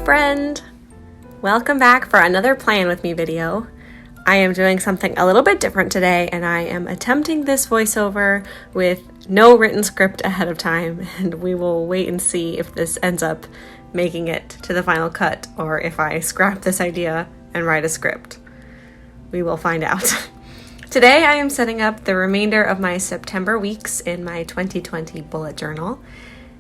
friend! Welcome back for another Plan With Me video. I am doing something a little bit different today, and I am attempting this voiceover with no written script ahead of time, and we will wait and see if this ends up making it to the final cut or if I scrap this idea and write a script. We will find out. Today I am setting up the remainder of my September weeks in my 2020 bullet journal.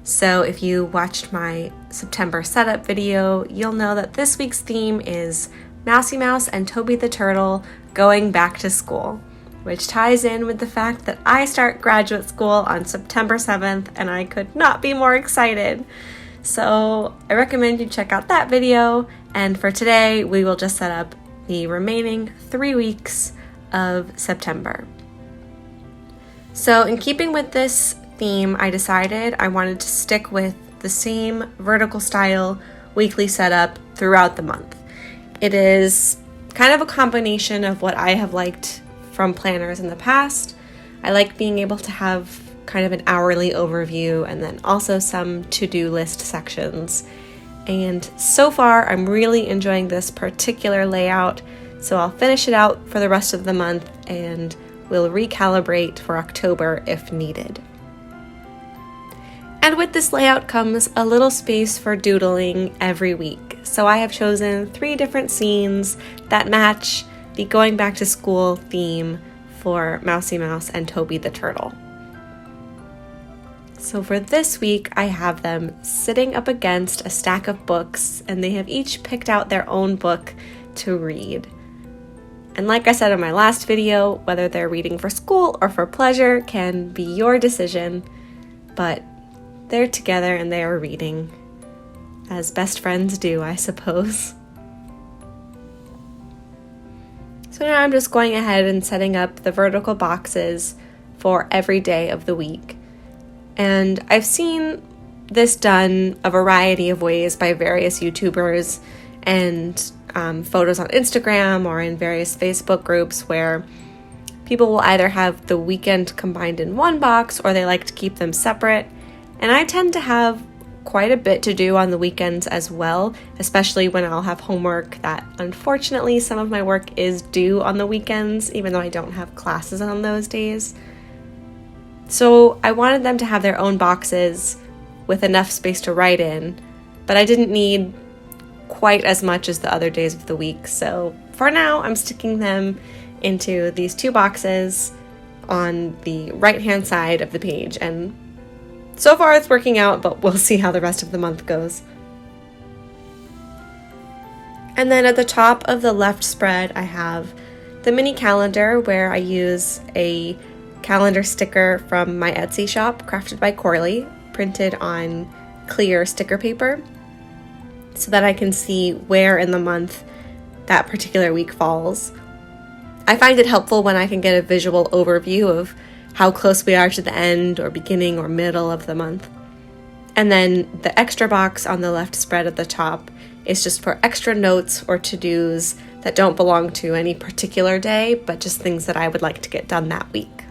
So if you watched my September setup video, you'll know that this week's theme is Mousey Mouse and Toby the Turtle going back to school, which ties in with the fact that I start graduate school on September 7th and I could not be more excited. So I recommend you check out that video, and for today we will just set up the remaining 3 weeks of September. So in keeping with this theme, I decided I wanted to stick with the same vertical style weekly setup throughout the month. It is kind of a combination of what I have liked from planners in the past. I like being able to have kind of an hourly overview and then also some to-do list sections. And so far, I'm really enjoying this particular layout, so I'll finish it out for the rest of the month and we'll recalibrate for October if needed. And with this layout comes a little space for doodling every week. So I have chosen 3 different scenes that match the going back to school theme for Mousey Mouse and Toby the Turtle. So for this week, I have them sitting up against a stack of books, and they have each picked out their own book to read. And like I said in my last video, whether they're reading for school or for pleasure can be your decision, but they're together and they are reading, as best friends do, I suppose. So now I'm just going ahead and setting up the vertical boxes for every day of the week. And I've seen this done a variety of ways by various YouTubers and photos on Instagram or in various Facebook groups where people will either have the weekend combined in one box or they like to keep them separate. And I tend to have quite a bit to do on the weekends as well, especially when I'll have homework that unfortunately some of my work is due on the weekends, even though I don't have classes on those days. So I wanted them to have their own boxes with enough space to write in, but I didn't need quite as much as the other days of the week. So for now, I'm sticking them into these 2 boxes on the right-hand side of the page, and so far it's working out, but we'll see how the rest of the month goes. And then at the top of the left spread, I have the mini calendar where I use a calendar sticker from my Etsy shop, crafted by Corley, printed on clear sticker paper, so that I can see where in the month that particular week falls. I find it helpful when I can get a visual overview of how close we are to the end or beginning or middle of the month. And then the extra box on the left spread at the top is just for extra notes or to-dos that don't belong to any particular day, but just things that I would like to get done that week.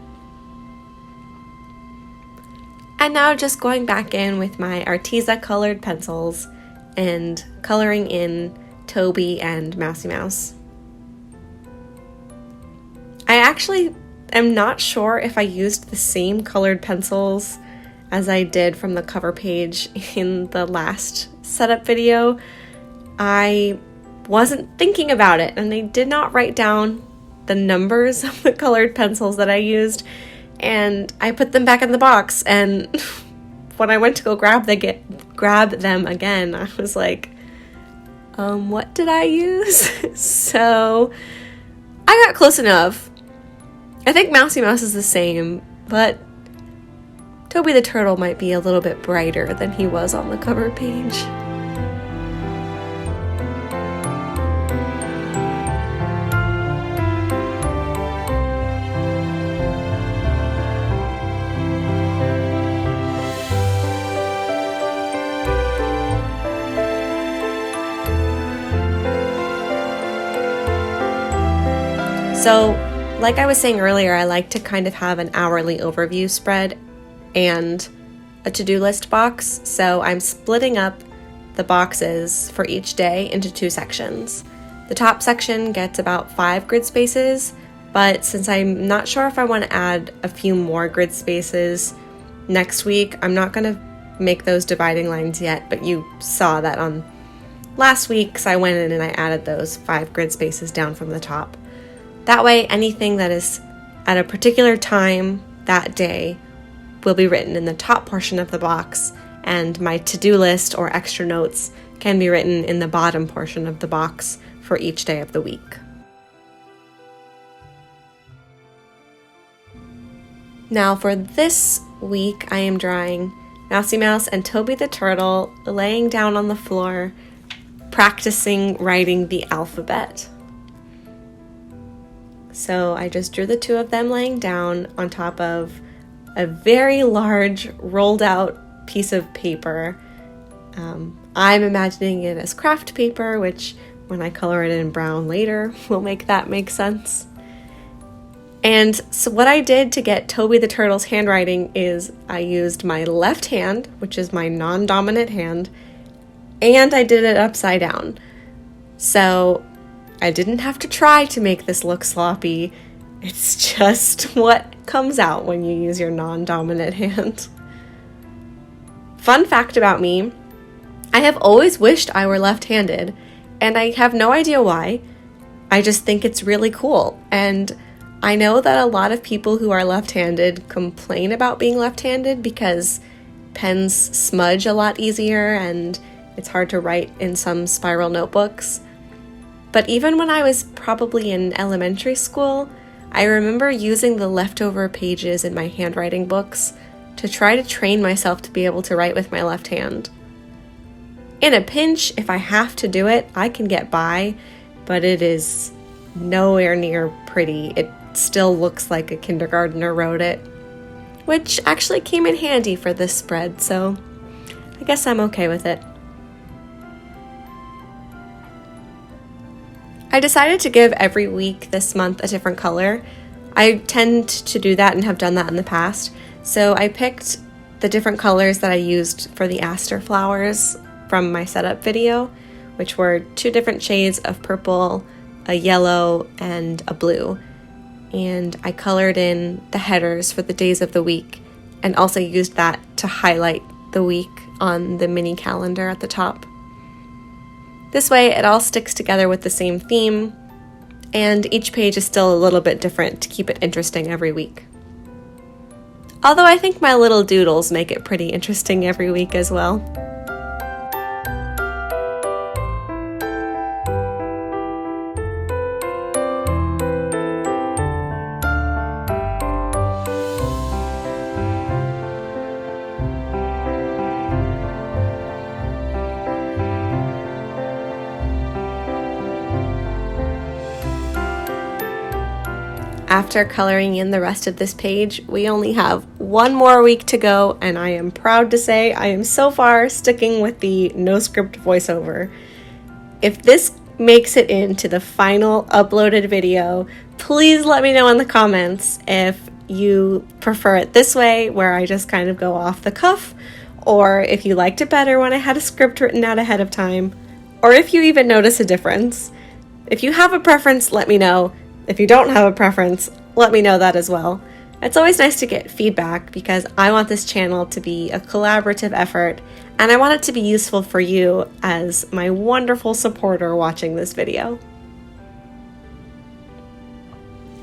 And now just going back in with my Arteza colored pencils and coloring in Toby and Mousey Mouse. I actually am not sure if I used the same colored pencils as I did from the cover page in the last setup video. I wasn't thinking about it, and I did not write down the numbers of the colored pencils that I used, and I put them back in the box, and when I went to go grab them again, I was like, what did I use? So I got close enough. I think Mousey Mouse is the same, but Toby the Turtle might be a little bit brighter than he was on the cover page. So, like I was saying earlier, I like to kind of have an hourly overview spread and a to-do list box. So I'm splitting up the boxes for each day into 2 sections. The top section gets about 5 grid spaces, but since I'm not sure if I want to add a few more grid spaces next week, I'm not going to make those dividing lines yet, but you saw that on last week, so I went in and I added those 5 grid spaces down from the top. That way, anything that is at a particular time that day will be written in the top portion of the box, and my to-do list or extra notes can be written in the bottom portion of the box for each day of the week. Now for this week, I am drawing Mousey Mouse and Toby the turtle laying down on the floor, practicing writing the alphabet. So I just drew the 2 of them laying down on top of a very large rolled out piece of paper. I'm imagining it as craft paper, which when I color it in brown later will make that make sense. And so what I did to get Toby the turtle's handwriting is I used my left hand, which is my non-dominant hand, and I did it upside down. So I didn't have to try to make this look sloppy. It's just what comes out when you use your non-dominant hand. Fun fact about me, I have always wished I were left-handed, and I have no idea why. I just think it's really cool, and I know that a lot of people who are left-handed complain about being left-handed because pens smudge a lot easier and it's hard to write in some spiral notebooks. But even when I was probably in elementary school, I remember using the leftover pages in my handwriting books to try to train myself to be able to write with my left hand. In a pinch, if I have to do it, I can get by, but it is nowhere near pretty. It still looks like a kindergartner wrote it, which actually came in handy for this spread, so I guess I'm okay with it. I decided to give every week this month a different color. I tend to do that and have done that in the past, so I picked the different colors that I used for the aster flowers from my setup video, which were 2 different shades of purple, a yellow, and a blue. And I colored in the headers for the days of the week and also used that to highlight the week on the mini calendar at the top. This way it all sticks together with the same theme, and each page is still a little bit different to keep it interesting every week. Although I think my little doodles make it pretty interesting every week as well. After coloring in the rest of this page, we only have 1 more week to go, and I am proud to say I am so far sticking with the no script voiceover. If this makes it into the final uploaded video, please let me know in the comments if you prefer it this way, where I just kind of go off the cuff, or if you liked it better when I had a script written out ahead of time, or if you even notice a difference. If you have a preference, let me know. If you don't have a preference, let me know that as well. It's always nice to get feedback because I want this channel to be a collaborative effort, and I want it to be useful for you as my wonderful supporter watching this video.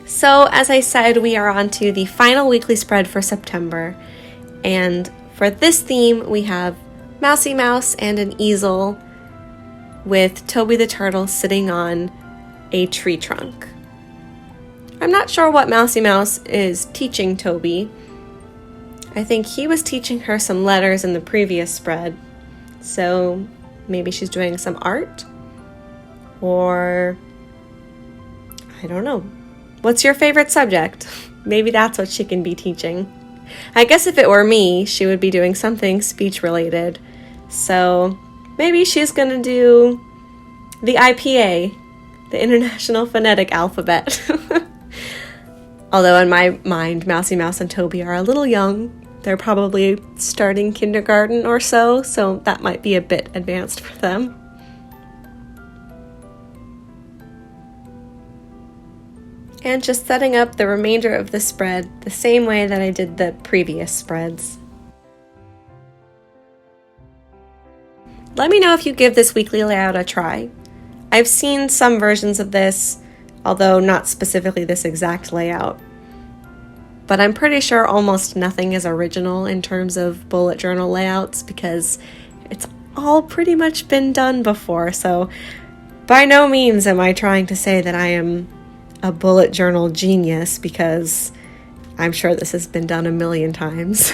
So, as I said, we are on to the final weekly spread for September, and for this theme we have Mousey Mouse and an easel with Toby the turtle sitting on a tree trunk. I'm not sure what Mousey Mouse is teaching Toby. I think he was teaching her some letters in the previous spread, so maybe she's doing some art, or I don't know. What's your favorite subject? Maybe that's what she can be teaching. I guess if it were me, she would be doing something speech related, so maybe she's gonna do the IPA, the International Phonetic Alphabet. Although in my mind, Mousey Mouse and Toby are a little young, They're probably starting kindergarten or so that might be a bit advanced for them. And just setting up the remainder of the spread the same way that I did the previous spreads. Let me know if you give this weekly layout a try. I've seen some versions of this, although not specifically this exact layout. But I'm pretty sure almost nothing is original in terms of bullet journal layouts because it's all pretty much been done before, so by no means am I trying to say that I am a bullet journal genius because I'm sure this has been done a million times.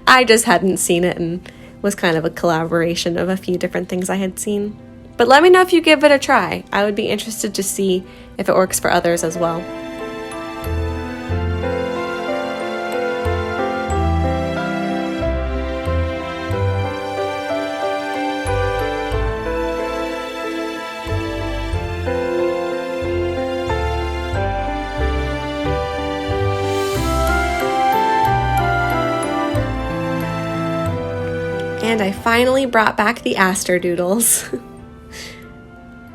I just hadn't seen it and was kind of a collaboration of a few different things I had seen. But let me know if you give it a try. I would be interested to see if it works for others as well. And I finally brought back the Aster doodles.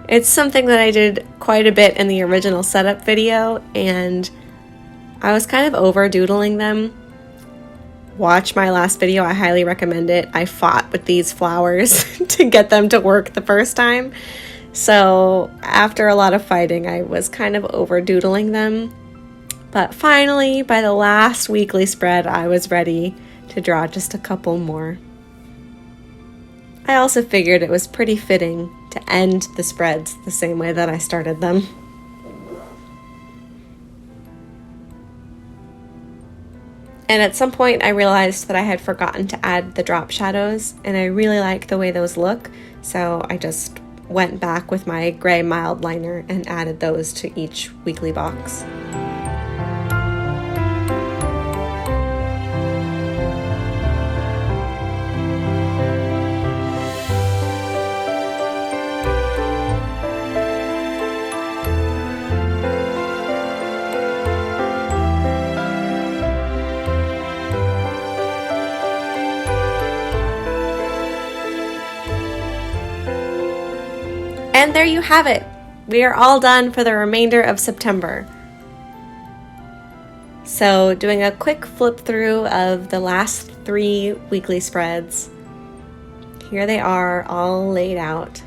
It's something that I did quite a bit in the original setup video, and I was kind of over doodling them. Watch my last video, I highly recommend it. I fought with these flowers to get them to work the first time. So after a lot of fighting, I was kind of over doodling them. But finally, by the last weekly spread, I was ready to draw just a couple more. I also figured it was pretty fitting to end the spreads the same way that I started them. And at some point I realized that I had forgotten to add the drop shadows, and I really like the way those look, so I just went back with my gray Mildliner and added those to each weekly box. And there you have it. We are all done for the remainder of September. So doing a quick flip through of the last 3 weekly spreads. Here they are all laid out.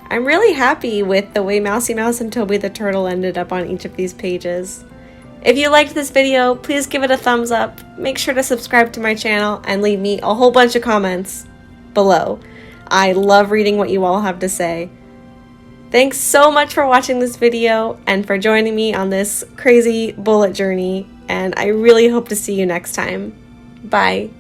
I'm really happy with the way Mousey Mouse and Toby the turtle ended up on each of these pages. If you liked this video, please give it a thumbs up. Make sure to subscribe to my channel and leave me a whole bunch of comments below. I love reading what you all have to say. Thanks so much for watching this video and for joining me on this crazy bullet journey, and I really hope to see you next time. Bye!